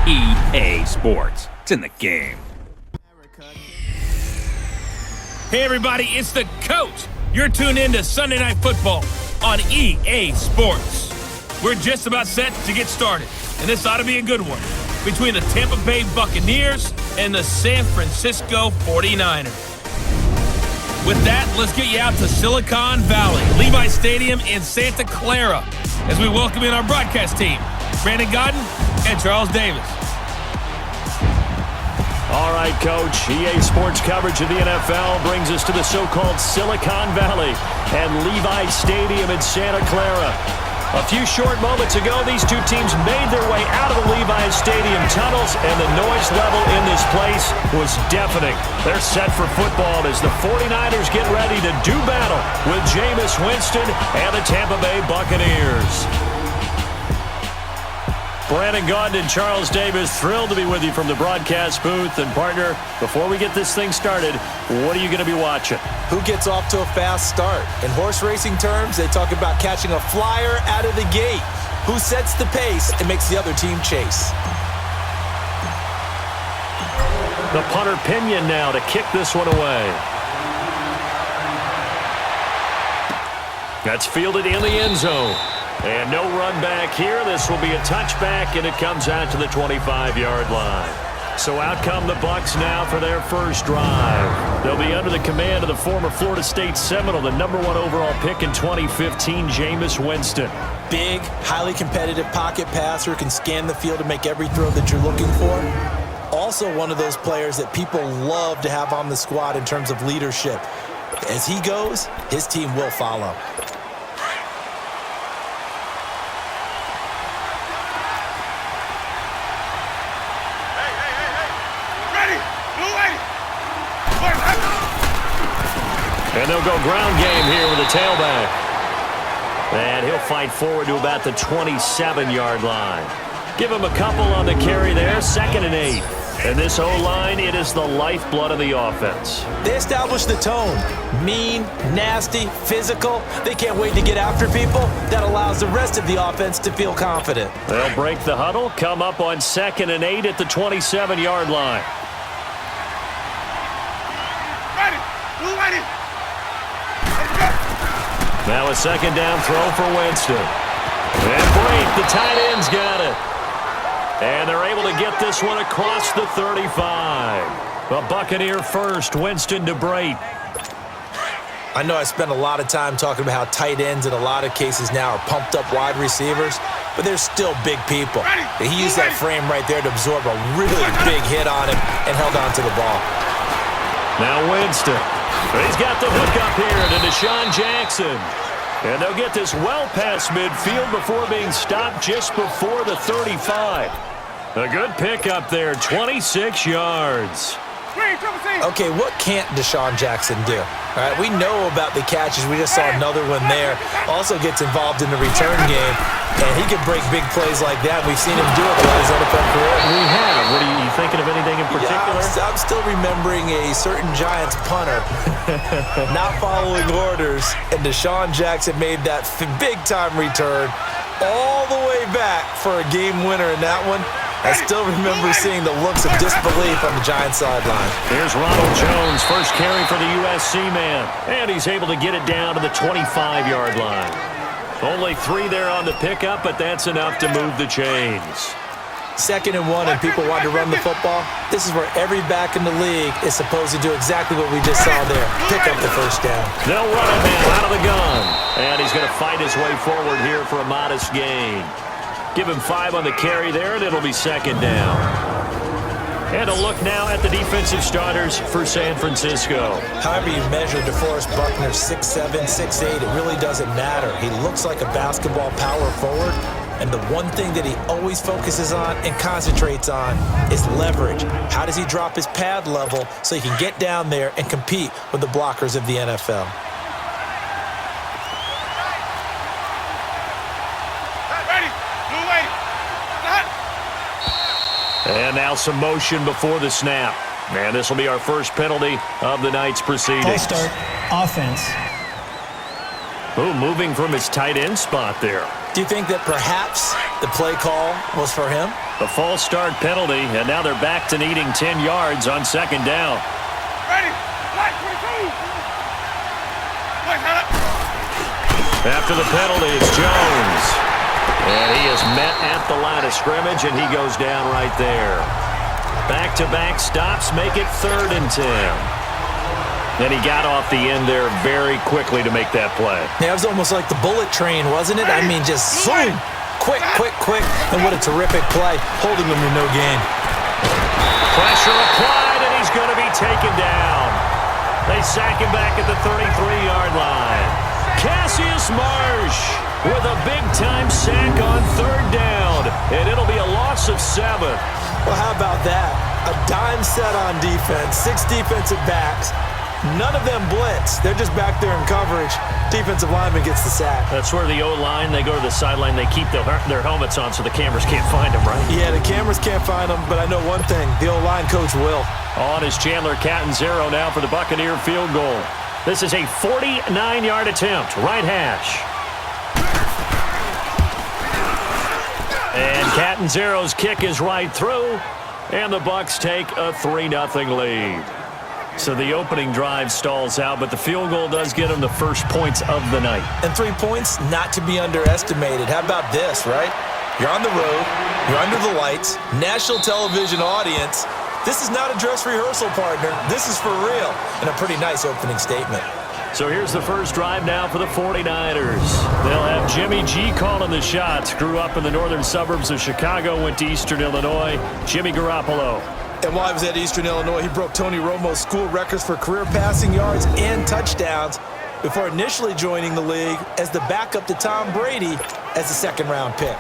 EA Sports. It's in the game. Hey everybody, it's the coach. You're tuned in to Sunday Night Football on EA Sports. We're just about set to get started, and this ought to be a good one between the Tampa Bay Buccaneers and the San Francisco 49ers. With that, let's get you out to Silicon Valley, Levi Stadium in Santa Clara, as we welcome in our broadcast team, Brandon Gaudin and Charles Davis. All right, Coach. EA Sports coverage of the NFL brings us to the so-called Silicon Valley and Levi Stadium in Santa Clara. A few short moments ago, these two teams made their way out of the Levi Stadium tunnels, and the noise level in this place was deafening. They're set for football as the 49ers get ready to do battle with Jameis Winston and the Tampa Bay Buccaneers. Brandon Gaudin and Charles Davis, thrilled to be with you from the broadcast booth. And partner, before we get this thing started, what are you going to be watching? Who gets off to a fast start? In horse racing terms, they talk about catching a flyer out of the gate. Who sets the pace and makes the other team chase? The punter Pinion now to kick this one away. That's fielded in the end zone. And no run back here. This will be a touchback, and it comes out to the 25-yard line. So out come the Bucs now for their first drive. They'll be under the command of the former Florida State Seminole, the #1 overall pick in 2015, Jameis Winston. Big, highly competitive pocket passer, can scan the field and make every throw that you're looking for. Also one of those players that people love to have on the squad in terms of leadership. As he goes, his team will follow. And they'll go ground game here with a tailback. And he'll fight forward to about the 27-yard line. Give him a couple on the carry there, 2nd and 8. And this O-line, it is the lifeblood of the offense. They establish the tone. Mean, nasty, physical. They can't wait to get after people. That allows the rest of the offense to feel confident. They'll break the huddle, come up on 2nd and 8 at the 27-yard line. Now a 2nd down throw for Winston. And Brate, the tight end's got it. And they're able to get this one across the 35. The Buccaneer first, Winston to Brate. I know I spent a lot of time talking about how tight ends in a lot of cases now are pumped up wide receivers, but they're still big people. He used that frame right there to absorb a really big hit on him and held on to the ball. Now Winston. He's got the hook up here to Deshaun Jackson. And they'll get this well past midfield before being stopped just before the 35. A good pickup there, 26 yards. Okay, what can't Deshaun Jackson do? All right, we know about the catches. We just saw another one there. Also gets involved in the return game, and he can break big plays like that. We've seen him do it throughout his NFL career. We have. What are you thinking of anything in particular? Yeah, I'm still remembering a certain Giants punter not following orders, and Deshaun Jackson made that big-time return all the way back for a game winner in that one. I still remember seeing the looks of disbelief on the Giants sideline. Here's Ronald Jones, first carry for the USC man. And he's able to get it down to the 25-yard line. Only 3 there on the pickup, but that's enough to move the chains. 2nd and 1, and people want to run the football. This is where every back in the league is supposed to do exactly what we just saw there. Pick up the first down. They'll run it now out of the gun. And he's going to fight his way forward here for a modest gain. Give him 5 on the carry there, and it'll be 2nd down. And a look now at the defensive starters for San Francisco. However you measure DeForest Buckner, 6'7", 6'8", it really doesn't matter. He looks like a basketball power forward, and the one thing that he always focuses on and concentrates on is leverage. How does he drop his pad level so he can get down there and compete with the blockers of the NFL? And now some motion before the snap. And this will be our first penalty of the night's proceedings. Full start, offense. Ooh, moving from his tight end spot there. Do you think that perhaps the play call was for him? The false start penalty, and now they're back to needing 10 yards on second down. Ready. Flag 22. After the penalty, it's Jones. And he is met at the line of scrimmage, and he goes down right there. Back-to-back stops make it 3rd and 10. And he got off the end there very quickly to make that play. Yeah, it was almost like the bullet train, wasn't it? I mean, just zoom. Quick. And what a terrific play, holding them to no gain. Pressure applied, and he's going to be taken down. They sack him back at the 33-yard line. Cassius Marsh with a big-time sack on 3rd down, and it'll be a loss of 7. Well, how about that? A dime set on defense, 6 defensive backs. None of them blitz. They're just back there in coverage. Defensive lineman gets the sack. That's where the O-line, they go to the sideline, they keep their helmets on so the cameras can't find them, right? Yeah, the cameras can't find them, but I know one thing. The O-line coach will. On is Chandler Catanzaro now for the Buccaneer field goal. This is a 49-yard attempt, right hash. And Catanzaro's kick is right through, and the Bucs take a 3-0 lead. So the opening drive stalls out, but the field goal does get them the first points of the night. And 3 points, not to be underestimated. How about this, right? You're on the road, you're under the lights, national television audience. This is not a dress rehearsal, partner. This is for real, and a pretty nice opening statement. So here's the first drive now for the 49ers. They'll have Jimmy G calling the shots. Grew up in the northern suburbs of Chicago, went to Eastern Illinois. Jimmy Garoppolo. And while he was at Eastern Illinois, he broke Tony Romo's school records for career passing yards and touchdowns before initially joining the league as the backup to Tom Brady as a second-round pick.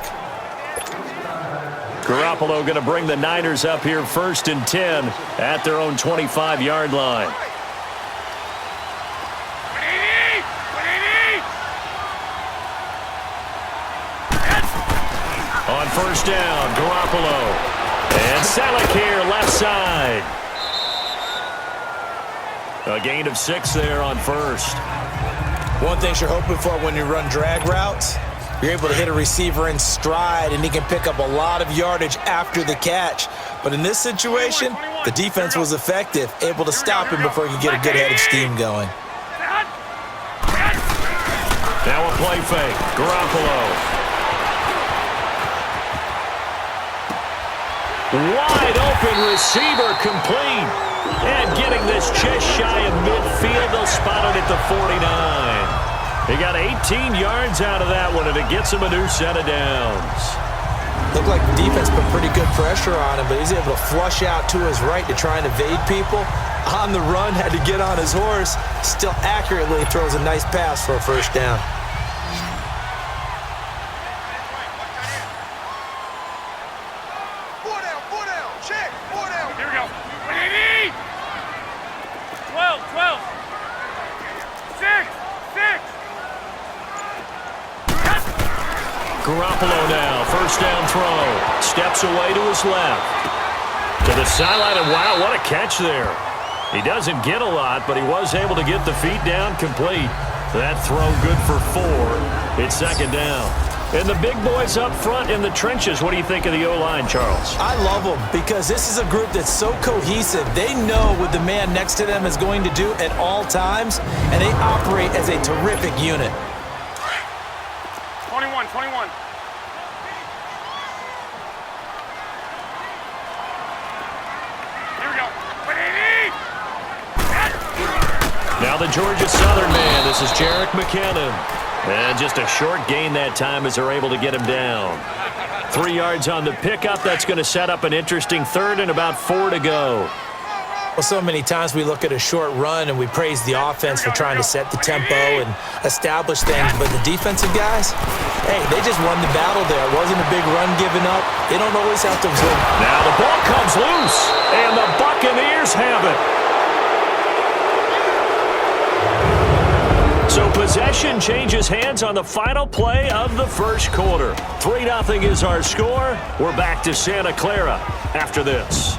Garoppolo going to bring the Niners up here 1st and 10 at their own 25-yard line. On 1st down, Garoppolo. And Salek here, left side. A gain of 6 there on 1st. One thing you're hoping for when you run drag routes, you're able to hit a receiver in stride, and he can pick up a lot of yardage after the catch. But in this situation, the defense was effective, able to stop him before he could get a good head of steam going. Now a play fake. Garoppolo. Wide open receiver complete. And getting this just shy of midfield, they'll spot it at the 49. He got 18 yards out of that one, and it gets him a new set of downs. Looked like the defense put pretty good pressure on him, but he's able to flush out to his right to try and evade people. On the run, had to get on his horse. Still accurately throws a nice pass for a 1st down. Garoppolo now, 1st down throw. Steps away to his left. To the sideline, and wow, what a catch there. He doesn't get a lot, but he was able to get the feet down complete. That throw good for 4. It's 2nd down. And the big boys up front in the trenches. What do you think of the O-line, Charles? I love them because this is a group that's so cohesive. They know what the man next to them is going to do at all times, and they operate as a terrific unit. 21. Here we go. Now the Georgia Southern man. This is Jerick McKinnon. And just a short gain that time as they're able to get him down. 3 yards on the pickup. That's going to set up an interesting 3rd and about 4 to go. Well, so many times we look at a short run and we praise the offense for trying to set the tempo and establish things, but the defensive guys, hey, they just won the battle there. It wasn't a big run given up. They don't always have to win. Now the ball comes loose, and the Buccaneers have it. So possession changes hands on the final play of the 1st quarter. 3-0 is our score. We're back to Santa Clara after this.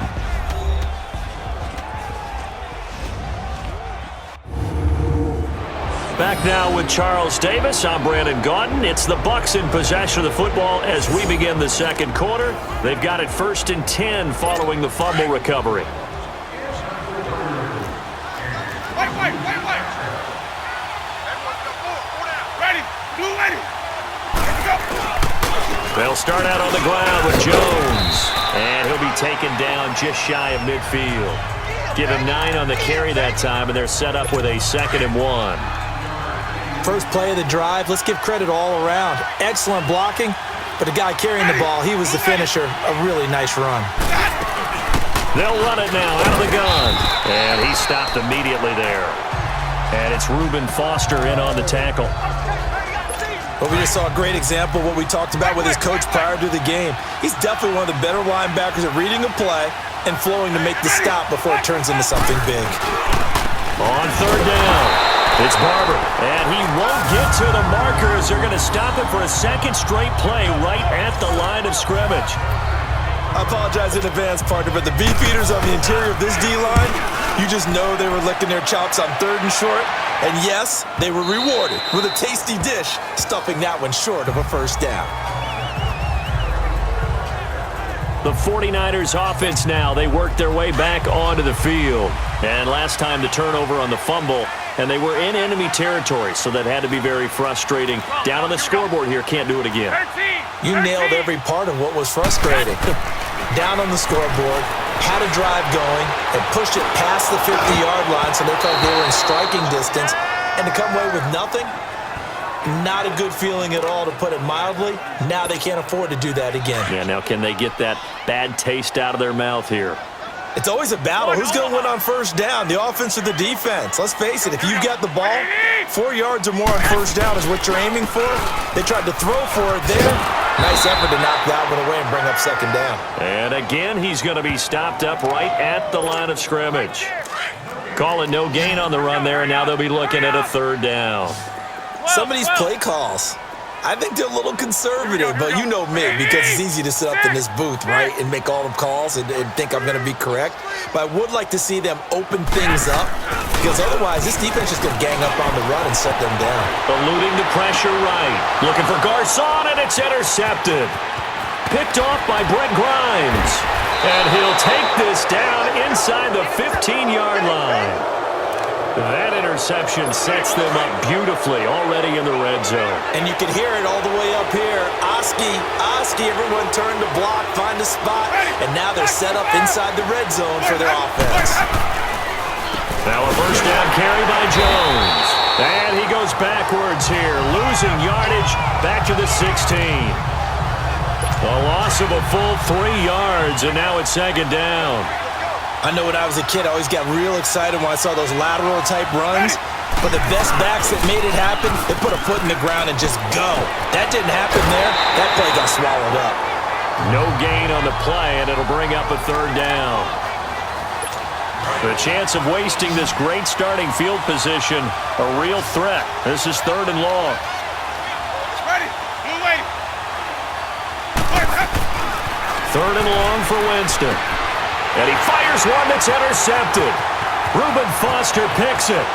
Back now with Charles Davis. I'm Brandon Gaudin. It's the Bucs in possession of the football as we begin the second quarter. They've got it 1st and 10 following the fumble recovery. Wait. Ready. Blue ready. Let's go. They'll start out on the ground with Jones. And he'll be taken down just shy of midfield. Give him 9 on the carry that time, and they're set up with a 2nd and 1. First play of the drive, let's give credit all around. Excellent blocking, but the guy carrying the ball, he was the finisher. A really nice run. They'll run it now out of the gun. And he stopped immediately there. And it's Reuben Foster in on the tackle. Well, we just saw a great example of what we talked about with his coach prior to the game. He's definitely one of the better linebackers at reading a play and flowing to make the stop before it turns into something big. On 3rd down. It's Barber, and he won't get to the markers. They're going to stop it for a second straight play right at the line of scrimmage. I apologize in advance, partner, but the beefeaters on the interior of this D-line, you just know they were licking their chops on 3rd and short. And yes, they were rewarded with a tasty dish, stuffing that one short of a 1st down. The 49ers offense now, they work their way back onto the field. And last time the turnover on the fumble, and they were in enemy territory, so that had to be very frustrating. Down on the scoreboard here, can't do it again. 13. You nailed every part of what was frustrating. Down on the scoreboard, had a drive going, and pushed it past the 50-yard line so they felt they were in striking distance, and to come away with nothing, not a good feeling at all, to put it mildly. Now they can't afford to do that again. Yeah, now can they get that bad taste out of their mouth here? It's always a battle. Who's going to win on 1st down, the offense or the defense? Let's face it, if you've got the ball, 4 yards or more on 1st down is what you're aiming for. They tried to throw for it there. Nice effort to knock that one away and bring up 2nd down. And again, he's going to be stopped up right at the line of scrimmage. Calling no gain on the run there, and now they'll be looking at a 3rd down. Some of these play calls, I think they're a little conservative, but you know me, because it's easy to sit up in this booth, right, and make all the calls and think I'm going to be correct. But I would like to see them open things up, because otherwise this defense is going to gang up on the run and set them down. Eluding the pressure right. Looking for Garcon, and it's intercepted. Picked off by Brent Grimes. And he'll take this down inside the 15-yard line. That interception sets them up beautifully already in the red zone. And you can hear it all the way up here. Oski, everyone turned to block, find a spot, and now they're set up inside the red zone for their offense. Now a 1st down carry by Jones. And he goes backwards here, losing yardage back to the 16. A loss of a full 3 yards, and now it's 2nd down. I know when I was a kid, I always got real excited when I saw those lateral-type runs. But the best backs that made it happen, they put a foot in the ground and just go. That didn't happen there. That play got swallowed up. No gain on the play, and it'll bring up a 3rd down. The chance of wasting this great starting field position, a real threat. This is 3rd and long. Ready. Blue wait. 3rd and long for Winston. And he fires one that's intercepted. Reuben Foster picks it.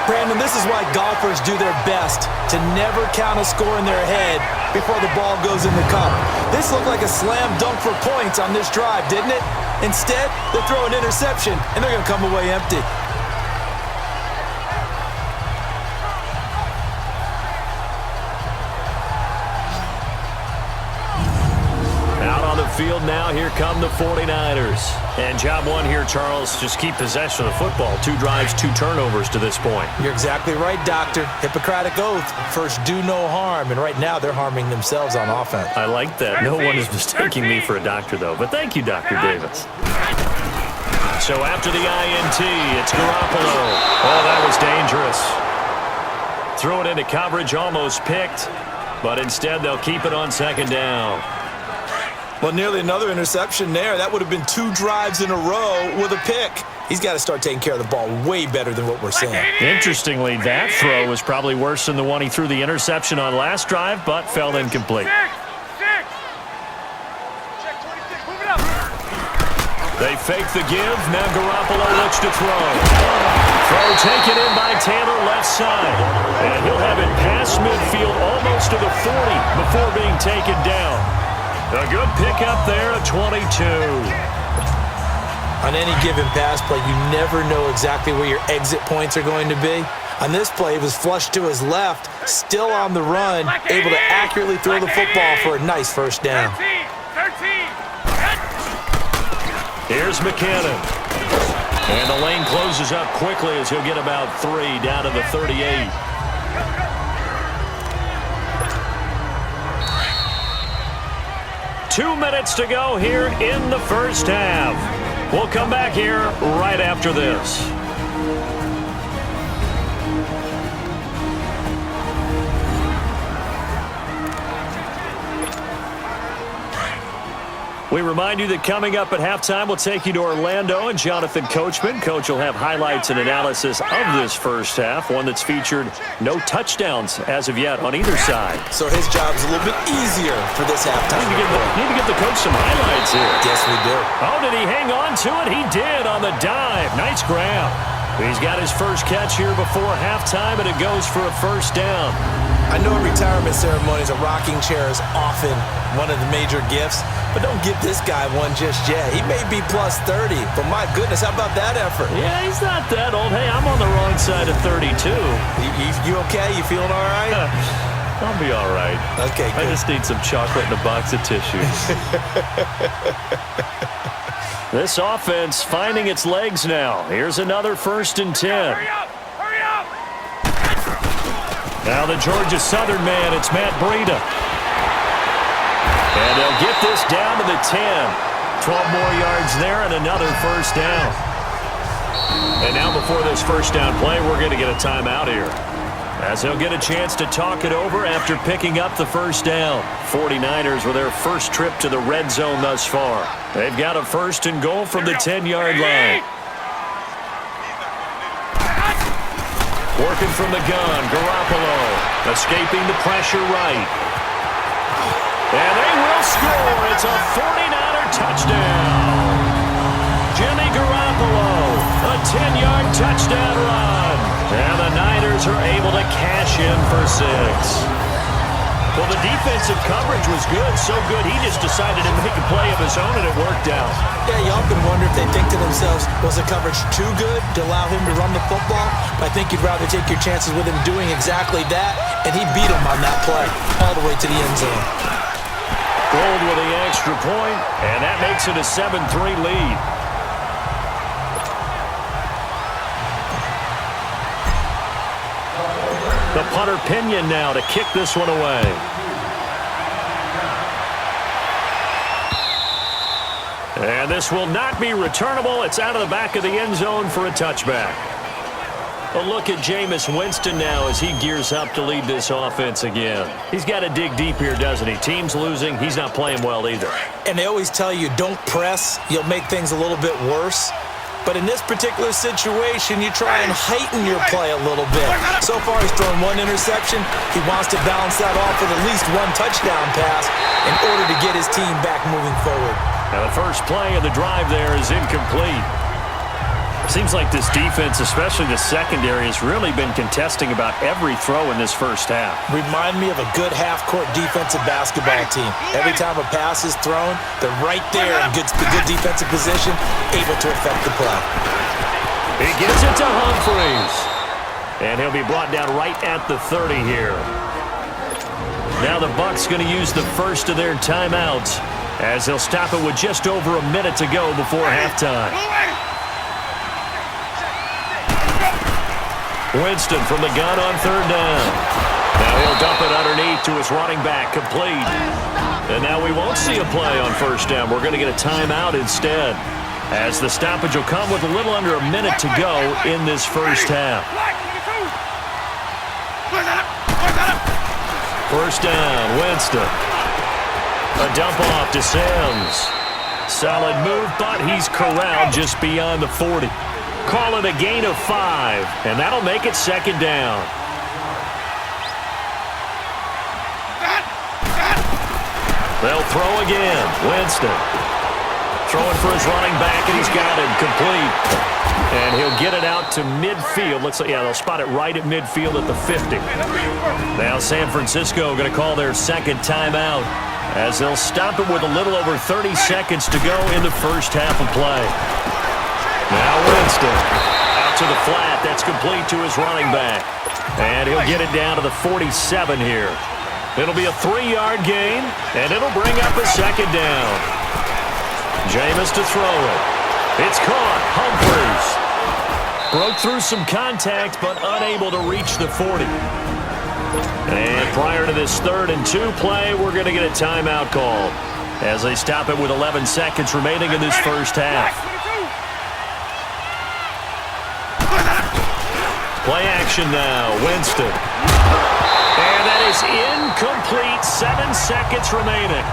Brandon, this is why golfers do their best to never count a score in their head before the ball goes in the cup. This looked like a slam dunk for points on this drive, didn't it? Instead, they throw an interception, and they're going to come away empty. Field now, here come the 49ers. And job one here, Charles, just keep possession of the football. 2 drives, 2 turnovers to this point. You're exactly right, Doctor. Hippocratic oath. First, do no harm. And right now, they're harming themselves on offense. I like that. No one is mistaking me for a doctor, though. But thank you, Dr. Davis. So after the INT, it's Garoppolo. Oh, that was dangerous. Threw it into coverage, almost picked. But instead, they'll keep it on 2nd down. Well, nearly another interception there. That would have been 2 drives in a row with a pick. He's got to start taking care of the ball way better than what we're seeing. Interestingly, that throw was probably worse than the one he threw the interception on last drive, but fell incomplete. 6. They fake the give. Now Garoppolo looks to throw. Throw taken in by Taylor left side. And he'll have it past midfield almost to the 40 before being taken down. A good pickup there at 22. On any given pass play, you never know exactly where your exit points are going to be. On this play, it was flushed to his left, still on the run, able to accurately throw the football for a nice first down. 13. Here's McKinnon. And the lane closes up quickly as he'll get about 3 down to the 38. Two minutes to go here in the first half. We'll come back here right after this. We remind you that coming up at halftime, we'll take you to Orlando and Jonathan Coachman. Coach will have highlights and analysis of this first half, one that's featured no touchdowns as of yet on either side. So his job's a little bit easier for this halftime. Need to give the coach some highlights here. Yes, we do. Oh, did he hang on to it? He did on the dive. Nice grab. He's got his first catch here before halftime, and it goes for a first down. I know at retirement ceremonies, a rocking chair is often one of the major gifts, but don't give this guy one just yet. He may be plus 30, but my goodness, how about that effort? Yeah, he's not that old. Hey, I'm on the wrong side of 32. You okay? You feeling all right? I'll be all right. Okay, good. I just need some chocolate and a box of tissues. This offense finding its legs now. Here's another 1st and 10. Hurry up! Now the Georgia Southern man, it's Matt Breida. And they'll get this down to the 10. 12 more yards there and another first down. And now before this first down play, we're going to get a timeout here, as they'll get a chance to talk it over after picking up the first down. 49ers with their first trip to the red zone thus far. They've got a 1st and goal from the 10-yard line. Working from the gun, Garoppolo escaping the pressure right. And they will score. It's a 49er touchdown. Jimmy Garoppolo, a 10-yard touchdown run. And the Niners are able to cash in for 6. Well, the defensive coverage was good, so good he just decided to make a play of his own, and it worked out. Yeah, you often wonder if they think to themselves, was the coverage too good to allow him to run the football? But I think you'd rather take your chances with him doing exactly that, and he beat him on that play all the way to the end zone. Gold with the extra point, and that makes it a 7-3 lead. The punter Pinion now to kick this one away. And this will not be returnable. It's out of the back of the end zone for a touchback. A look at Jameis Winston now as he gears up to lead this offense again. He's got to dig deep here, doesn't he? Team's losing. He's not playing well either. And they always tell you, don't press. You'll make things a little bit worse. But in this particular situation, you try and heighten your play a little bit. So far, he's thrown 1 interception. He wants to balance that off with at least 1 touchdown pass in order to get his team back moving forward. Now, the first play of the drive there is incomplete. Seems like this defense, especially the secondary, has really been contesting about every throw in this first half. Remind me of a good half-court defensive basketball team. Every time a pass is thrown, they're right there in the good defensive position, able to affect the play. He gives it to Humphries. And he'll be brought down right at the 30 here. Now the Bucs going to use the first of their timeouts, as they'll stop it with just over a minute to go before halftime. Winston from the gun on 3rd down. Now he'll dump it underneath to his running back, complete. And now we won't see a play on 1st down. We're going to get a timeout instead, as the stoppage will come with a little under a minute to go in this first half. 1st down, Winston. A dump off to Sims. Solid move, but he's corralled just beyond the 40. Call it a gain of 5, and that'll make it 2nd down. They'll throw again. Winston Throwing for his running back, and he's got it complete. And he'll get it out to midfield. Looks like, yeah, they'll spot it right at midfield at the 50. Now San Francisco going to call their second timeout as they'll stop it with a little over 30 seconds to go in the first half of play. Now Winston out to the flat. That's complete to his running back. And he'll get it down to the 47 here. It'll be a 3-yard gain, and it'll bring up a second down. Jameis to throw it. It's caught. Humphries broke through some contact, but unable to reach the 40. And prior to this 3rd and 2 play, we're going to get a timeout call as they stop it with 11 seconds remaining in this first half. Play action now. Winston. And that is incomplete. 7 seconds remaining.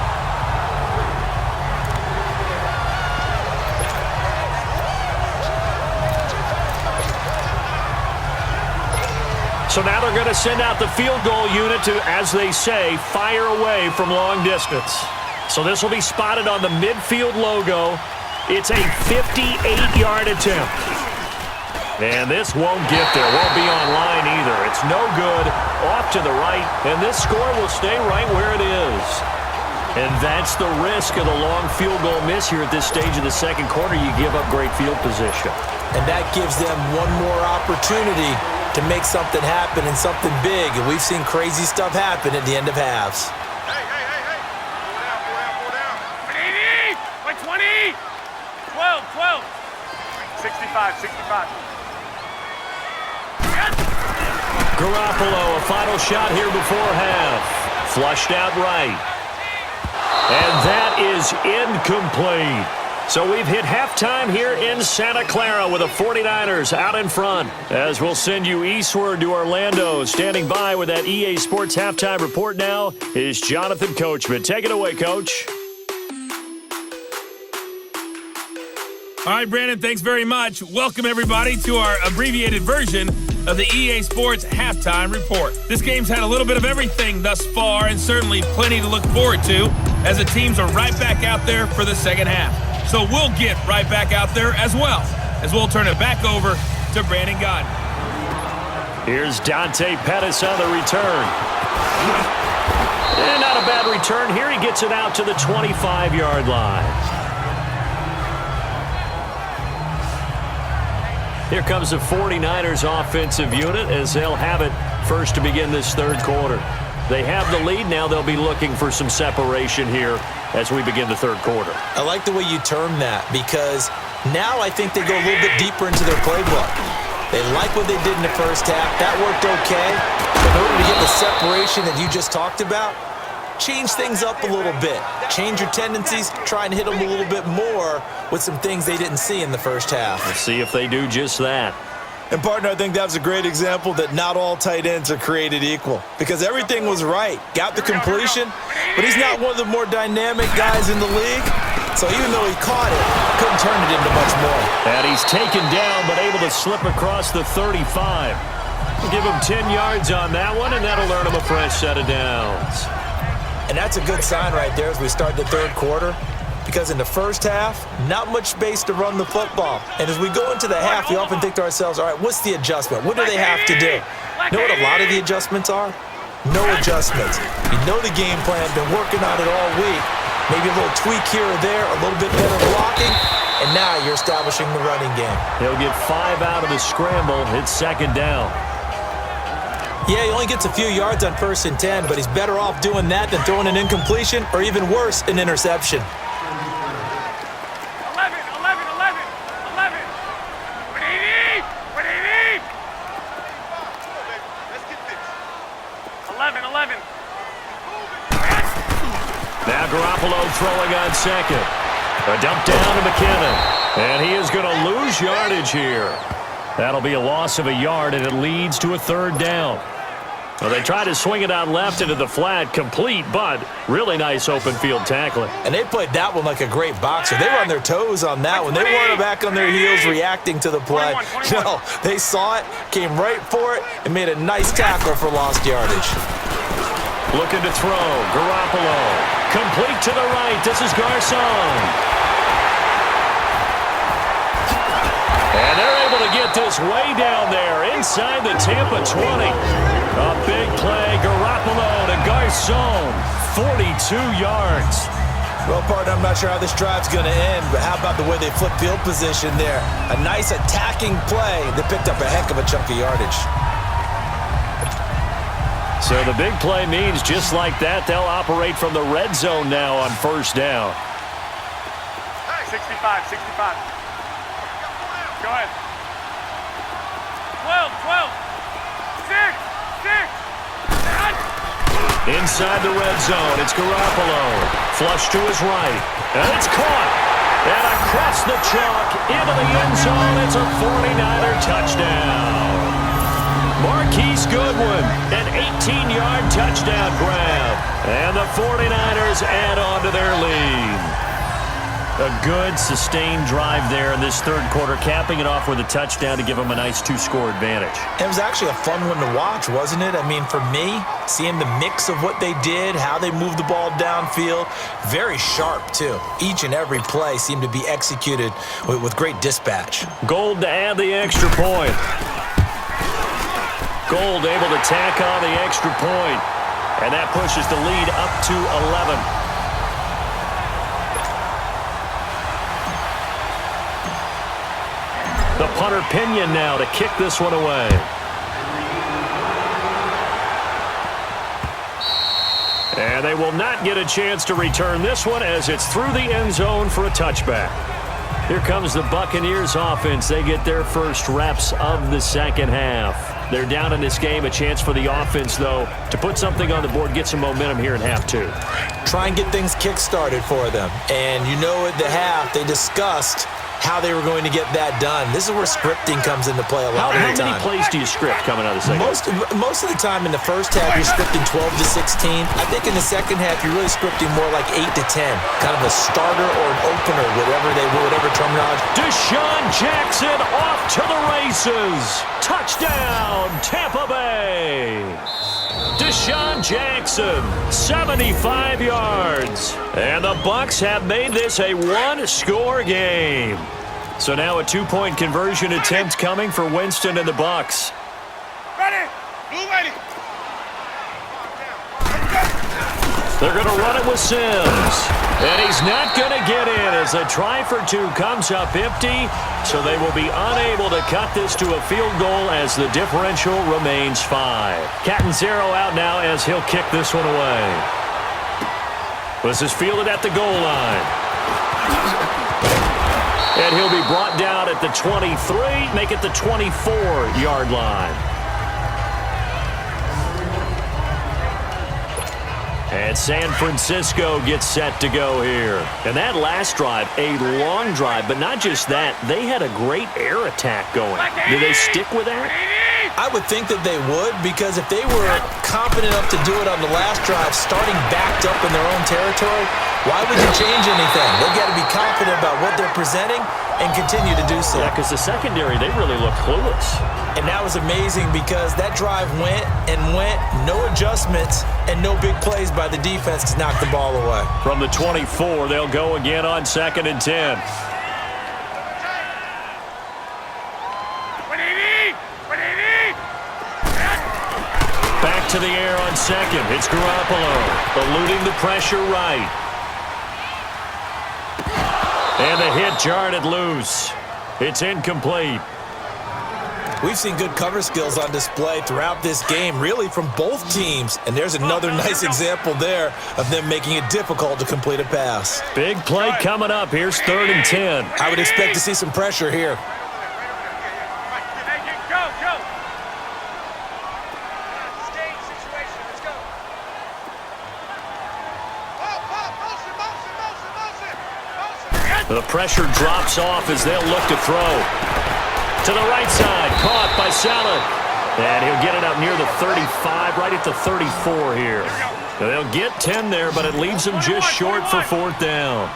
So now they're going to send out the field goal unit to, as they say, fire away from long distance. So this will be spotted on the midfield logo. It's a 58-yard attempt. And this won't get there. Won't be on line either. It's no good. Off to the right. And this score will stay right where it is. And that's the risk of the long field goal miss here at this stage of the second quarter. You give up great field position. And that gives them one more opportunity to make something happen and something big. And we've seen crazy stuff happen at the end of halves. Hey. Pull down. 80, by 20. 12. 65. Garoppolo, a final shot here before half. Flushed out right. And that is incomplete. So we've hit halftime here in Santa Clara with the 49ers out in front. As we'll send you eastward to Orlando. Standing by with that EA Sports halftime report now is Jonathan Coachman. Take it away, Coach. All right, Brandon, thanks very much. Welcome, everybody, to our abbreviated version of the EA Sports Halftime Report. This game's had a little bit of everything thus far, and certainly plenty to look forward to, as the teams are right back out there for the second half. So we'll get right back out there as well, as we'll turn it back over to Brandon Gaudin. Here's Dante Pettis on the return. And not a bad return here. He gets it out to the 25-yard line. Here comes the 49ers offensive unit as they'll have it first to begin this third quarter. They have the lead. Now they'll be looking for some separation here as we begin the third quarter. I like the way you term that, because now I think they go a little bit deeper into their playbook. They like what they did in the first half. That worked okay. But in order to get the separation that you just talked about, change things up a little bit. Change your tendencies. Try and hit them a little bit more with some things they didn't see in the first half. Let's see if they do just that. And, partner, I think that was a great example that not all tight ends are created equal, because everything was right. Got the completion, but he's not one of the more dynamic guys in the league. So even though he caught it, couldn't turn it into much more. And he's taken down, but able to slip across the 35. Give him 10 yards on that one, and that'll earn him a fresh set of downs. And that's a good sign right there as we start the third quarter, because in the first half, not much space to run the football. And as we go into the half, we often think to ourselves, all right, what's the adjustment? What do they have to do? You know what a lot of the adjustments are? No adjustments. You know the game plan, been working on it all week. Maybe a little tweak here or there, a little bit better blocking, and now you're establishing the running game. He'll get 5 out of the scramble. It's second down. Yeah, he only gets a few yards on 1st and 10, but he's better off doing that than throwing an incompletion, or even worse, an interception. 11. 180. Let's get this. 11. Now Garoppolo throwing on second. A dump down to McKinnon. And he is going to lose yardage here. That'll be a loss of a yard, and it leads to a third down. Well, they try to swing it out left into the flat, complete, but really nice open field tackling. And they played that one like a great boxer. They were on their toes on that one. They weren't back on their heels reacting to the play. 21. No, they saw it, came right for it, and made a nice tackle for lost yardage. Looking to throw. Garoppolo. Complete to the right. This is Garcon. is way down there inside the Tampa 20. A big play. Garoppolo to Garcon. 42 yards. Well, partner, I'm not sure how this drive's going to end, but how about the way they flip field position there? A nice attacking play that picked up a heck of a chunk of yardage. So the big play means just like that, they'll operate from the red zone now on first down. 65, 65. Go ahead. 12, 12. 6, 6. Inside the red zone, it's Garoppolo. Flush to his right. And it's caught. And across the chalk, into the end zone, it's a 49er touchdown. Marquise Goodwin, an 18-yard touchdown grab. And the 49ers add on to their lead. A good, sustained drive there in this third quarter, capping it off with a touchdown to give them a nice two-score advantage. It was actually a fun one to watch, wasn't it? I mean, for me, seeing the mix of what they did, how they moved the ball downfield, very sharp, too. Each and every play seemed to be executed with great dispatch. Gold to add the extra point. Gold able to tack on the extra point, and that pushes the lead up to 11. The punter Pinion now to kick this one away. And they will not get a chance to return this one as it's through the end zone for a touchback. Here comes the Buccaneers offense. They get their first reps of the second half. They're down in this game. A chance for the offense, though, to put something on the board, get some momentum here in half two. Try and get things kick-started for them. And you know at the half, they discussed how they were going to get that done. This is where scripting comes into play a lot of the time. How many plays do you script coming out of the second half? Most of the time in the first half, you're scripting 12 to 16. I think in the second half, you're really scripting more like 8 to 10. Kind of a starter or an opener, whatever terminology. Deshaun Jackson off to the races. Touchdown, Tampa Bay. Deshaun Jackson, 75 yards. And the Bucs have made this a one-score game. So now a two-point conversion attempt coming for Winston and the Bucs. Ready. Blue ready. They're going to run it with Sims. And he's not going to get in as a try for two comes up empty. So they will be unable to cut this to a field goal as the differential remains 5. Catanzaro out now as he'll kick this one away. This is fielded at the goal line. And he'll be brought down at the 23, make it the 24-yard line. And San Francisco gets set to go here. And that last drive, a long drive, but not just that. They had a great air attack going. Do they stick with that? I would think that they would, because if they were confident enough to do it on the last drive, starting backed up in their own territory, why would you change anything? They've got to be confident about what they're presenting and continue to do so. Yeah, because the secondary, they really look clueless. And that was amazing because that drive went, no adjustments, and no big plays by the defense to knock the ball away. From the 24, they'll go again on 2nd and 10. Back to the air on second. It's Garoppolo, eluding the pressure right. And the hit jarred it loose. It's incomplete. We've seen good cover skills on display throughout this game, really from both teams. And there's another nice example there of them making it difficult to complete a pass. Big play coming up. Here's 3rd and 10. I would expect to see some pressure here. The pressure drops off as they'll look to throw. To the right side, caught by Salah. And he'll get it out near the 35, right at the 34 here. They'll get 10 there, but it leaves them just short for 4th down.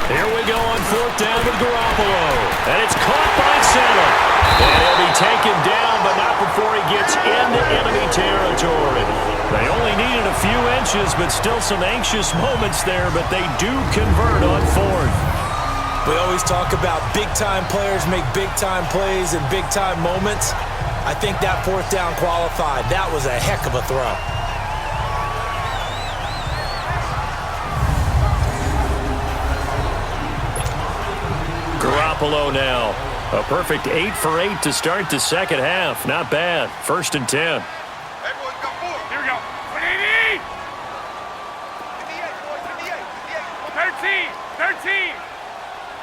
Here we go on 4th down with Garoppolo. And it's caught by Salah. And he'll be taken down, but not before he gets into enemy territory. They only needed a few inches, but still some anxious moments there, but they do convert on 4th. We always talk about big-time players make big-time plays in big-time moments. I think that fourth down qualified. That was a heck of a throw. Garoppolo now. A perfect 8 for 8 to start the second half. Not bad. 1st and 10. Hey, boys, got 4. Here we go. 180. 58, 13.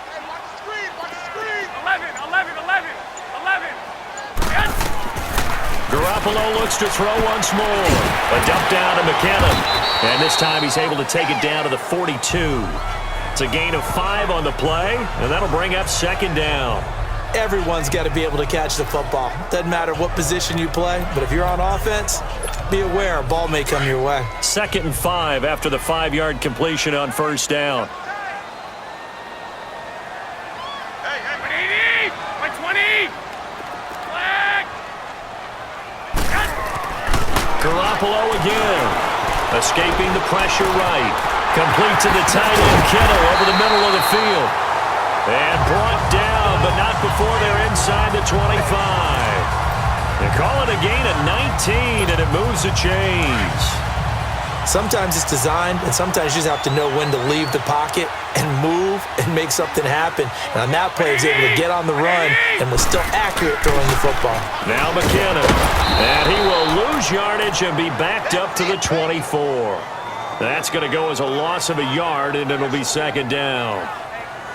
Hey, watch the screen, watch the screen. 11. Yes. Garoppolo looks to throw once more. A dump down to McKinnon. And this time he's able to take it down to the 42. It's a gain of 5 on the play, and that'll bring up 2nd down. Everyone's got to be able to catch the football. Doesn't matter what position you play, but if you're on offense, be aware a ball may come your way. 2nd and 5 after the 5-yard completion on 1st down. Hey, 180. 120. Flag. Yes. Garoppolo again. Escaping the pressure right. Complete to the tight end, Kittle, over the middle of the field. And brought down, but not before they're inside the 25. They call it a gain of 19, and it moves the chains. Sometimes it's designed, and sometimes you just have to know when to leave the pocket and move and make something happen. And on that play, he was able to get on the run and was still accurate throwing the football. Now McKinnon. And he will lose yardage and be backed up to the 24. That's going to go as a loss of a yard, and it'll be 2nd down.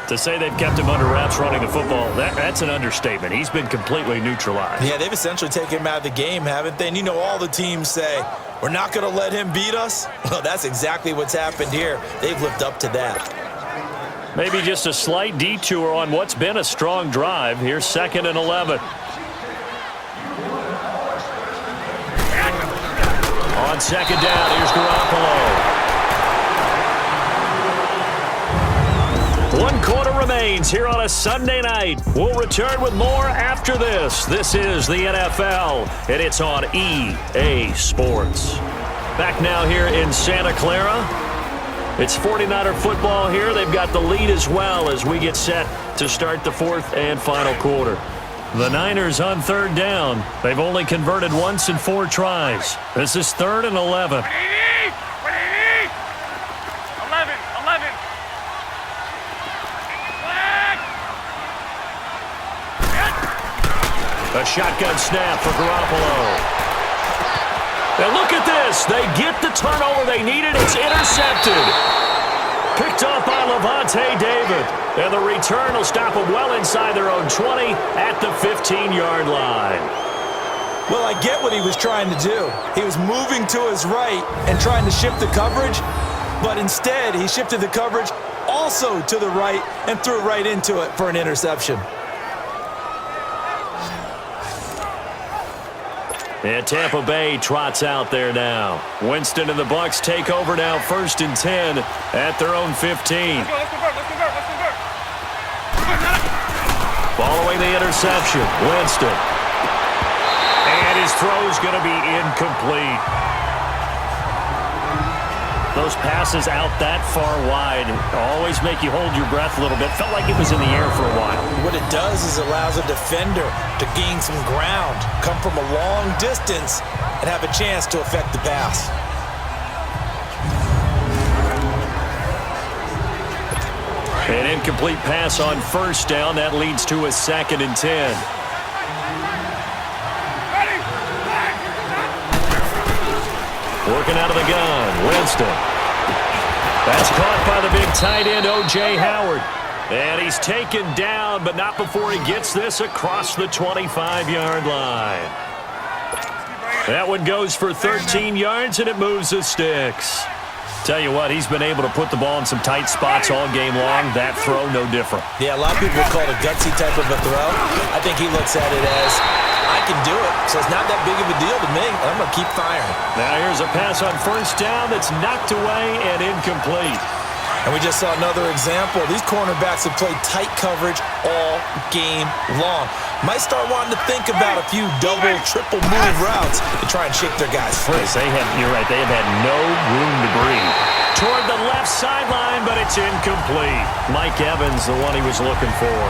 To say they've kept him under wraps running the football, that's an understatement. He's been completely neutralized. Yeah, they've essentially taken him out of the game, haven't they? And you know all the teams say, we're not going to let him beat us. Well, that's exactly what's happened here. They've lived up to that. Maybe just a slight detour on what's been a strong drive. Here's 2nd and 11. On 2nd down, here's Garoppolo. 1 quarter remains here on a Sunday night. We'll return with more after this. This is the NFL, and it's on EA Sports. Back now here in Santa Clara. It's 49er football here. They've got the lead as well as we get set to start the 4th and final quarter. The Niners on 3rd down. They've only converted once in 4 tries. This is 3rd and 11. 180. 11. Flag. Yes. A shotgun snap for Garoppolo. And look at this. They get the turnover they needed. It's intercepted. Picked off by Lavonte David. And the return will stop them well inside their own 20 at the 15-yard line. Well, I get what he was trying to do. He was moving to his right and trying to shift the coverage, but instead he shifted the coverage also to the right and threw right into it for an interception. And Tampa Bay trots out there now. Winston and the Bucs take over now, 1st and 10 at their own 15. Let's convert. Following the interception, Winston. And his throw's going to be incomplete. Those passes out that far wide always make you hold your breath a little bit. Felt like it was in the air for a while. What it does is it allows a defender to gain some ground, come from a long distance, and have a chance to affect the pass. An incomplete pass on 1st down. That leads to a 2nd and 10. Working out of the gun, Winston. That's caught by the big tight end, O.J. Howard. And he's taken down, but not before he gets this across the 25-yard line. That one goes for 13 yards, and it moves the sticks. Tell you what, he's been able to put the ball in some tight spots all game long. That throw, no different. Yeah, a lot of people would call it a gutsy type of a throw. I think he looks at it as, I can do it, so it's not that big of a deal to me. I'm going to keep firing. Now here's a pass on 1st down that's knocked away and incomplete. And we just saw another example. These cornerbacks have played tight coverage all game long. Might start wanting to think about a few double, triple move routes to try and shake their guys free. You're right, they have had no room to breathe. toward the left sideline, but it's incomplete. Mike Evans, the one he was looking for.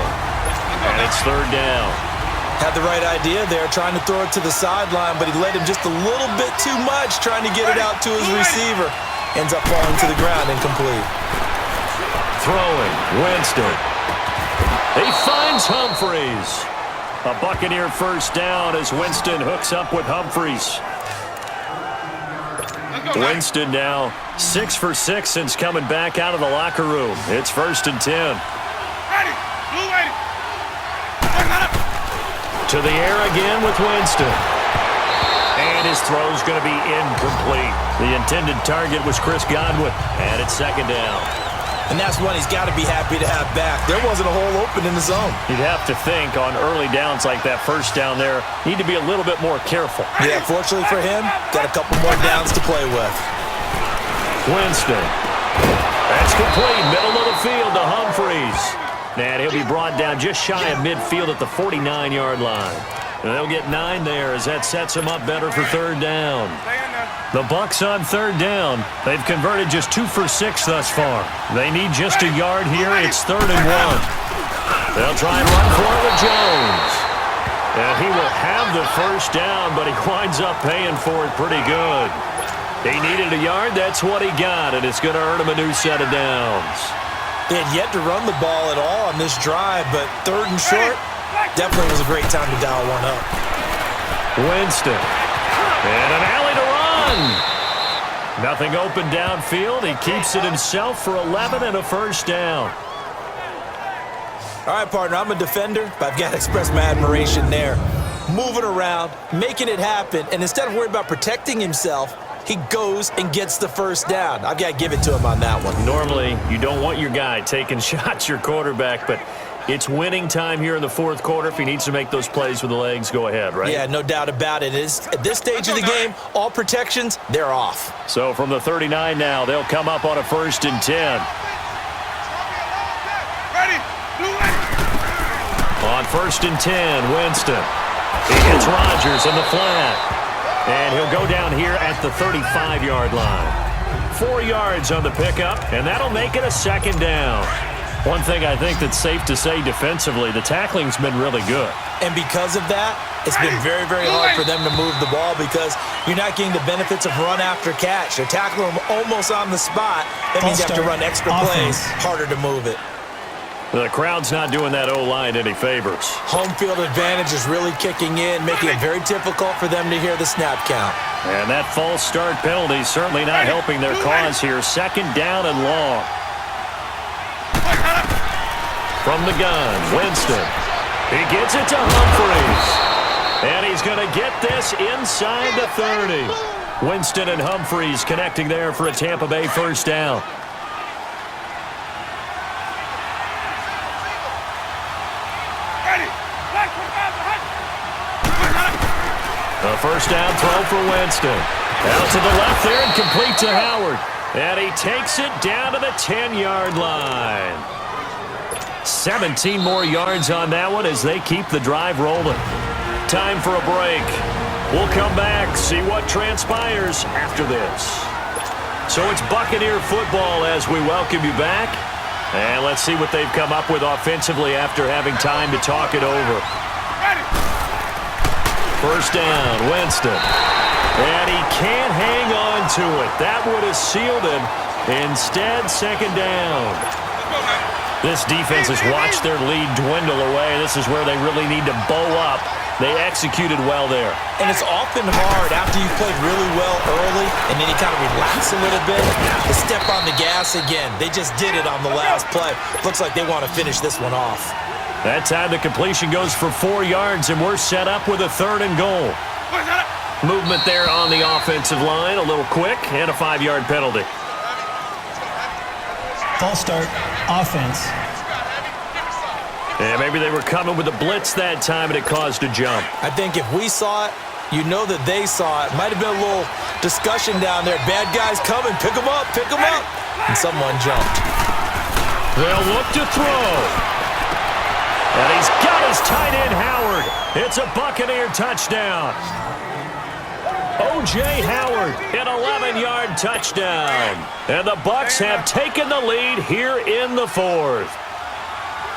And it's third down. Had the right idea there, trying to throw it to the sideline, but he led him just a little bit too much, trying to get it out to his receiver. Ends up falling to the ground, incomplete. Throwing, Winston. He finds Humphries. A Buccaneer first down as Winston hooks up with Humphries. Winston now 6 for 6 since coming back out of the locker room. It's 1st and 10. To the air again with Winston. And his throw's going to be incomplete. The intended target was Chris Godwin. And it's 2nd down. And that's one he's got to be happy to have back. There wasn't a hole open in the zone. You'd have to think on early downs like that first down there, need to be a little bit more careful. Yeah, fortunately for him, got a couple more downs to play with. Winston. That's complete. Middle of the field to Humphries. And he'll be brought down just shy of midfield at the 49-yard line. And they'll get 9 there as that sets him up better for 3rd down. The Bucs on 3rd down. They've converted just 2 for 6 thus far. They need just a yard here. It's 3rd and 1. They'll try and run for it with Jones. And he will have the first down, but he winds up paying for it pretty good. He needed a yard. That's what he got, and it's going to earn him a new set of downs. They had yet to run the ball at all on this drive, but 3rd and short definitely was a great time to dial one up. Winston. And an alley to run. Nothing open downfield. He keeps it himself for 11 and a first down. All right, partner, I'm a defender, but I've got to express my admiration there. Moving around, making it happen, and instead of worrying about protecting himself, he goes and gets the first down. I've got to give it to him on that one. Normally, you don't want your guy taking shots, your quarterback, but it's winning time here in the 4th quarter. If he needs to make those plays with the legs, go ahead, right? Yeah, no doubt about it. At this stage of the game, all protections, they're off. So from the 39 now, they'll come up on a 1st and 10. On 1st and 10, Winston. He gets Rodgers in the flat. And he'll go down here at the 35-yard line. 4 yards on the pickup, and that'll make it a 2nd down. One thing I think that's safe to say defensively, the tackling's been really good. And because of that, it's been very, very hard for them to move the ball because you're not getting the benefits of run after catch. They're tackling them almost on the spot. That means you have to run extra plays, harder to move it. The crowd's not doing that O-line any favors. Home field advantage is really kicking in, making it very difficult for them to hear the snap count. And that false start penalty certainly not helping their cause here. 2nd down and long. From the gun, Winston. He gets it to Humphries. And he's going to get this inside the 30. Winston and Humphries connecting there for a Tampa Bay first down. A first down throw for Winston. Out to the left there and complete to Howard. And he takes it down to the 10-yard line. 17 more yards on that one as they keep the drive rolling. Time for a break. We'll come back, see what transpires after this. So it's Buccaneer football as we welcome you back. And let's see what they've come up with offensively after having time to talk it over. First down, Winston. And he can't hang on to it. That would have sealed him. Instead, 2nd down. This defense has watched their lead dwindle away. This is where they really need to bow up. They executed well there. And it's often hard after you've played really well early and then you kind of relax a little bit to step on the gas again. They just did it on the last play. Looks like they want to finish this one off. That time the completion goes for 4 yards, and we're set up with a 3rd and goal. Movement there on the offensive line, a little quick, and a 5-yard penalty. False start, offense. Yeah, maybe they were coming with a blitz that time, and it caused a jump. I think if we saw it, you know that they saw it. Might have been a little discussion down there. Bad guys coming, pick them up, pick them up. And someone jumped. They'll look to throw. And he's got his tight end, Howard. It's a Buccaneer touchdown. O.J. Howard, an 11-yard touchdown. And the Bucs have taken the lead here in the fourth.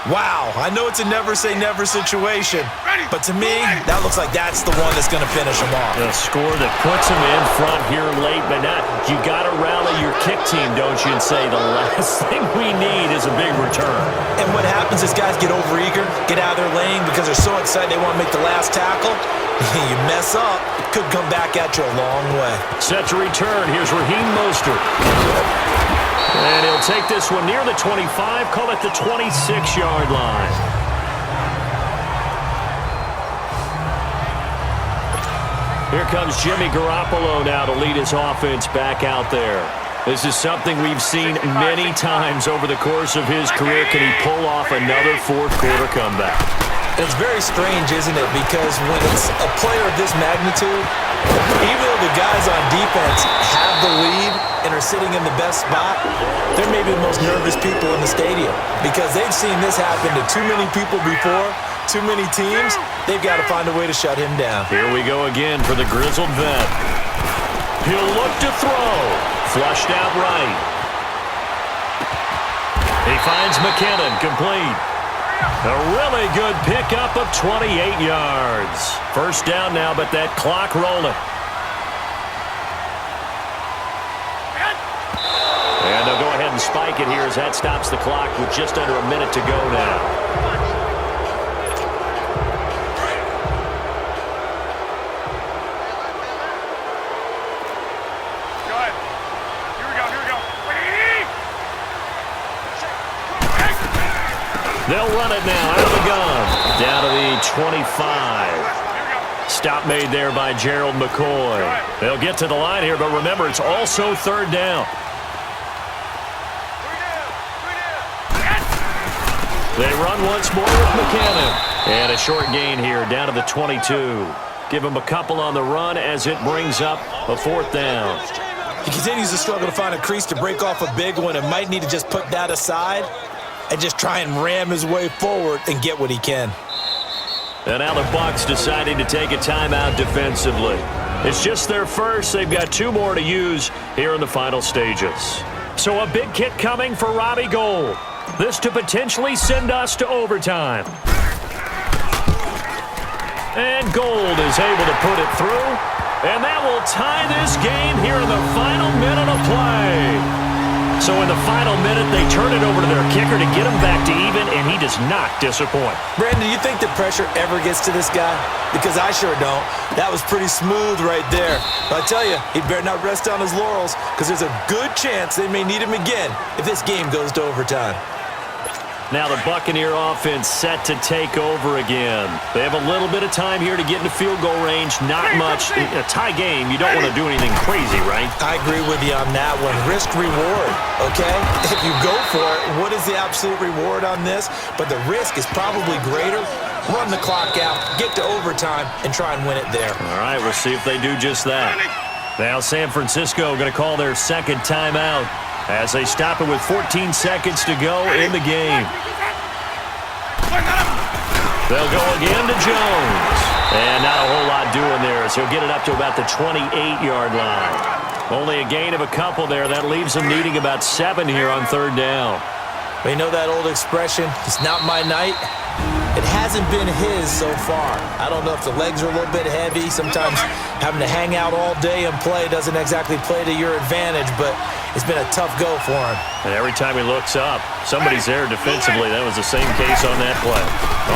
Wow, I know it's a never-say-never situation, but to me, that looks like that's the one that's going to finish them off. A score that puts them in front here late, but now you got to rally your kick team, don't you, and say the last thing we need is a big return. And what happens is guys get overeager, get out of their lane because they're so excited they want to make the last tackle. You mess up, it could come back at you a long way. Set to return, here's Raheem Mostert. And he'll take this one near the 25, call it the 26-yard line. Here comes Jimmy Garoppolo now to lead his offense back out there. This is something we've seen many times over the course of his career. Can he pull off another fourth-quarter comeback? It's very strange, isn't it? Because when it's a player of this magnitude, even though the guys on defense have the lead and are sitting in the best spot, they're maybe the most nervous people in the stadium because they've seen this happen to too many people before, too many teams. They've got to find a way to shut him down. Here we go again for the grizzled vet. He'll look to throw. Flushed out right. He finds McKinnon, complete. A really good pickup of 28 yards. First down now, but that clock rolling. And they'll go ahead and spike it here as that stops the clock with just under a minute to go now. They'll run it now out of the gun. Down to the 25. Stop made there by Gerald McCoy. They'll get to the line here, but remember, it's also third down. They run once more with McKinnon. And a short gain here down to the 22. Give him a couple on the run as it brings up a fourth down. He continues to struggle to find a crease to break off a big one and might need to just put that aside and just try and ram his way forward and get what he can. And now the Bucs deciding to take a timeout defensively. It's just their first. They've got two more to use here in the final stages. So a big kick coming for Robbie Gould. This to potentially send us to overtime. And Gould is able to put it through. And that will tie this game here in the final minute of play. So in the final minute, they turn it over to their kicker to get him back to even, and he does not disappoint. Brandon, do you think the pressure ever gets to this guy? Because I sure don't. That was pretty smooth right there. But I tell you, he better not rest on his laurels because there's a good chance they may need him again if this game goes to overtime. Now the Buccaneer offense set to take over again. They have a little bit of time here to get into field goal range. Not much. A tie game, you don't want to do anything crazy, right? I agree with you on that one. Risk reward, okay? If you go for it, what is the absolute reward on this? But the risk is probably greater. Run the clock out, get to overtime, and try and win it there. All right, we'll see if they do just that. Now San Francisco going to call their second timeout as they stop it with 14 seconds to go in the game. They'll go again to Jones. And not a whole lot doing there as he'll get it up to about the 28-yard line. Only a gain of a couple there. That leaves them needing about 7 here on third down. Well, you know that old expression, it's not my night? It hasn't been his so far. I don't know if the legs are a little bit heavy. Sometimes having to hang out all day and play doesn't exactly play to your advantage, but it's been a tough go for him. And every time he looks up, somebody's there defensively. That was the same case on that play.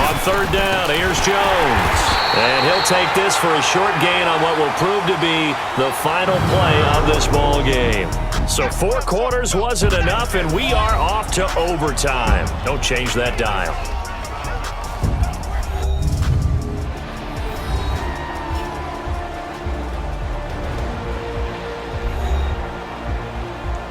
On third down, here's Jones. And he'll take this for a short gain on what will prove to be the final play of this ball game. So 4 quarters wasn't enough, and we are off to overtime. Don't change that dial.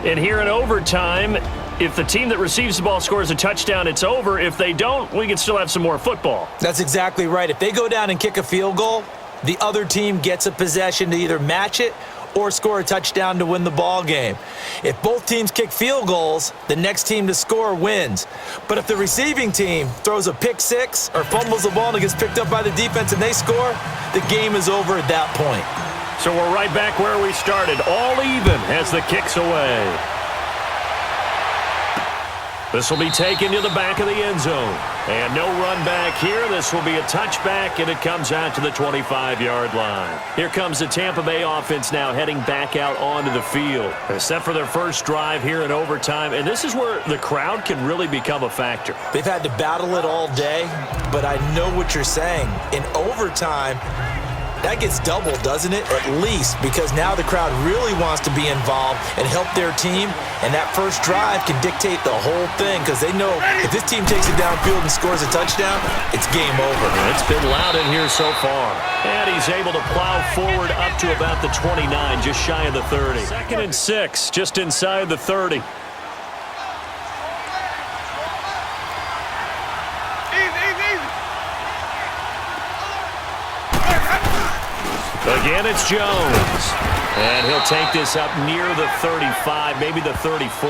And here in overtime, if the team that receives the ball scores a touchdown, it's over. If they don't, we can still have some more football. That's exactly right. If they go down and kick a field goal, the other team gets a possession to either match it or score a touchdown to win the ball game. If both teams kick field goals, the next team to score wins. But if the receiving team throws a pick six or fumbles the ball and it gets picked up by the defense and they score, the game is over at that point. So we're right back where we started, all even as the kick's away. This will be taken to the back of the end zone. And no run back here. This will be a touchback, and it comes out to the 25-yard line. Here comes the Tampa Bay offense now heading back out onto the field. They're set for their first drive here in overtime, and this is where the crowd can really become a factor. They've had to battle it all day, but I know what you're saying. In overtime, that gets doubled, doesn't it? At least, because now the crowd really wants to be involved and help their team, and that first drive can dictate the whole thing because they know if this team takes it downfield and scores a touchdown, it's game over. It's been loud in here so far. And he's able to plow forward up to about the 29, just shy of the 30. 2nd and 6, just inside the 30. Again, it's Jones. And he'll take this up near the 35, maybe the 34.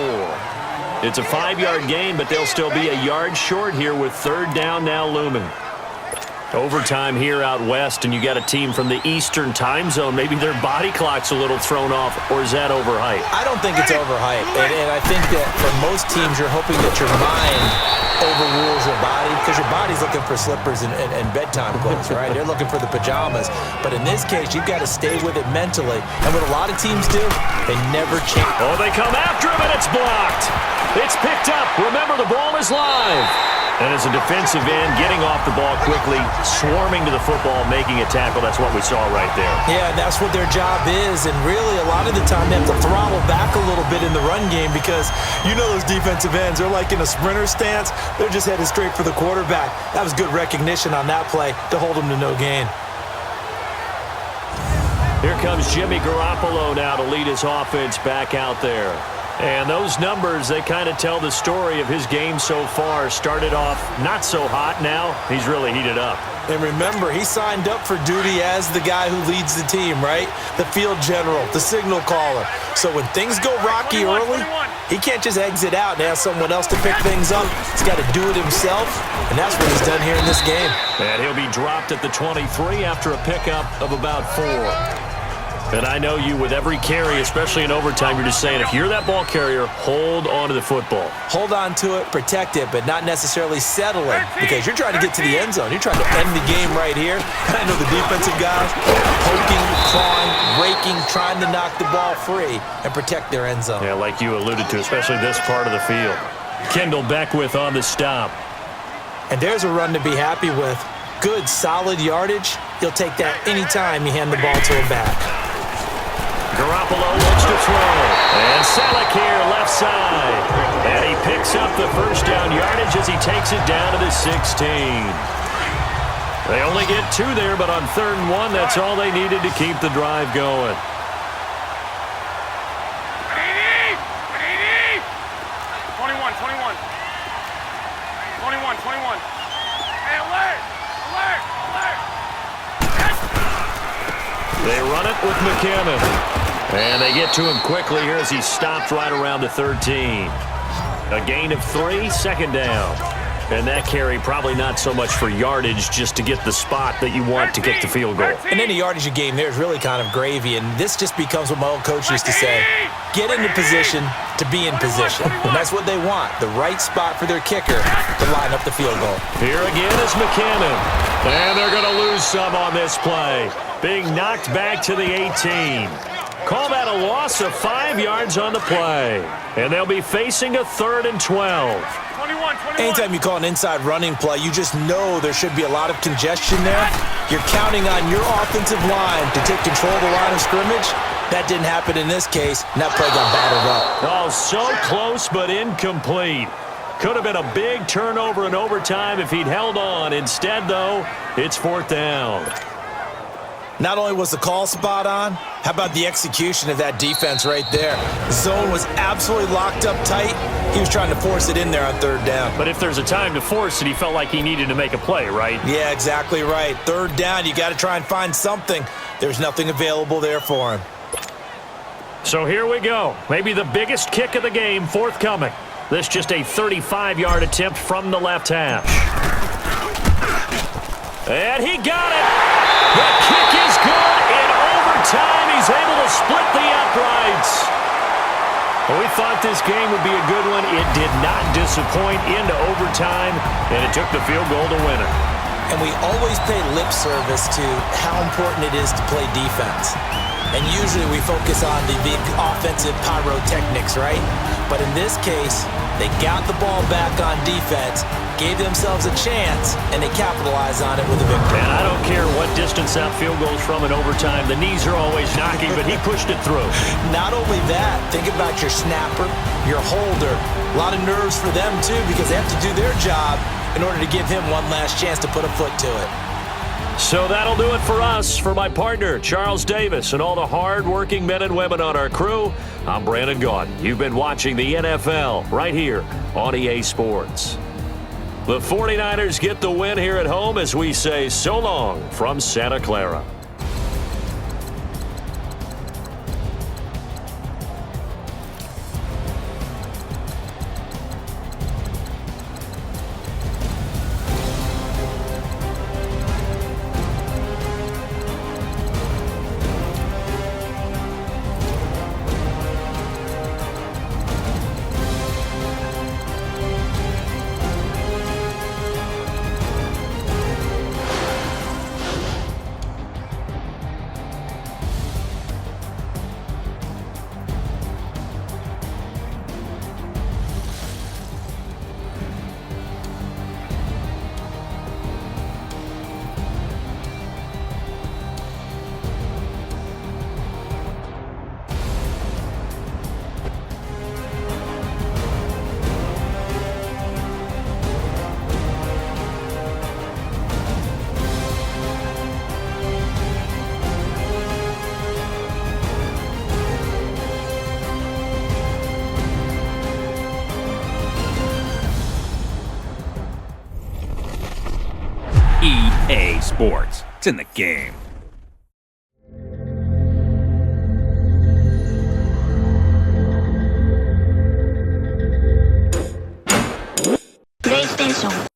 It's a 5-yard gain, but they'll still be a yard short here with 3rd down now looming. Overtime here out west, and you got a team from the Eastern time zone. Maybe their body clock's a little thrown off, or is that overhyped? I don't think it's overhyped, and I think that for most teams, you're hoping that your mind overrules your body because your body's looking for slippers and bedtime clothes, right? They're looking for the pajamas. But in this case, you've got to stay with it mentally. And what a lot of teams do, they never change. Oh, they come after him, and it's blocked. It's picked up. Remember, the ball is live. And as a defensive end, getting off the ball quickly, swarming to the football, making a tackle, that's what we saw right there. Yeah, that's what their job is. And really, a lot of the time, they have to throttle back a little bit in the run game because you know those defensive ends, they're like in a sprinter stance. They're just headed straight for the quarterback. That was good recognition on that play to hold them to no gain. Here comes Jimmy Garoppolo now to lead his offense back out there. And those numbers, they kind of tell the story of his game so far. Started off not so hot. Now he's really heated up. And remember, he signed up for duty as the guy who leads the team, right? The field general, the signal caller. So when things go rocky early, he can't just exit out and ask someone else to pick things up. He's got to do it himself, and that's what he's done here in this game. And he'll be dropped at the 23 after a pickup of about 4. And I know you, with every carry, especially in overtime, you're just saying, if you're that ball carrier, hold on to the football. Hold on to it, protect it, but not necessarily settle it because you're trying to get to the end zone. You're trying to end the game right here. I know the defensive guys poking, clawing, raking, trying to knock the ball free and protect their end zone. Yeah, like you alluded to, especially this part of the field. Kendall Beckwith on the stop. And there's a run to be happy with. Good, solid yardage. He'll take that anytime you hand the ball to him back. Garoppolo looks to throw. And Selleck here, left side. And he picks up the first down yardage as he takes it down to the 16. They only get 2 there, but on 3rd and 1, that's all they needed to keep the drive going. 21. Hey, alert! They run it with McKinnon. And they get to him quickly here as he stopped right around the 13. A gain of 3, 2nd down. And that carry probably not so much for yardage, just to get the spot that you want to kick the field goal. And any yardage you gain there is really kind of gravy, and this just becomes what my old coach used to say. Get into position to be in position. And that's what they want, the right spot for their kicker to line up the field goal. Here again is McKinnon. And they're going to lose some on this play. Being knocked back to the 18. Call that a loss of 5 yards on the play. And they'll be facing a 3rd and 12. 21. Anytime you call an inside running play, you just know there should be a lot of congestion there. You're counting on your offensive line to take control of the line of scrimmage. That didn't happen in this case, and that play got battered up. Oh, so close but incomplete. Could have been a big turnover in overtime if he'd held on. Instead, though, it's 4th down. Not only was the call spot on, how about the execution of that defense right there? The zone was absolutely locked up tight. He was trying to force it in there on 3rd down. But if there's a time to force it, he felt like he needed to make a play, right? Yeah, exactly right. 3rd down, you got to try and find something. There's nothing available there for him. So here we go. Maybe the biggest kick of the game forthcoming. This just a 35-yard attempt from the left hash. And he got it. The kick is good in overtime. He's able to split the uprights. Well, we thought this game would be a good one. It did not disappoint into overtime, and it took the field goal to win it. And we always pay lip service to how important it is to play defense. And usually we focus on the big offensive pyrotechnics, right? But in this case, they got the ball back on defense, gave themselves a chance, and they capitalized on it with a victory. And I don't care what distance that field goes from in overtime. The knees are always knocking, but he pushed it through. Not only that, think about your snapper, your holder. A lot of nerves for them, too, because they have to do their job in order to give him one last chance to put a foot to it. So that'll do it for us. For my partner, Charles Davis, and all the hard-working men and women on our crew, I'm Brandon Gaudin. You've been watching the NFL right here on EA Sports. The 49ers get the win here at home as we say so long from Santa Clara. EA Sports. It's in the game. PlayStation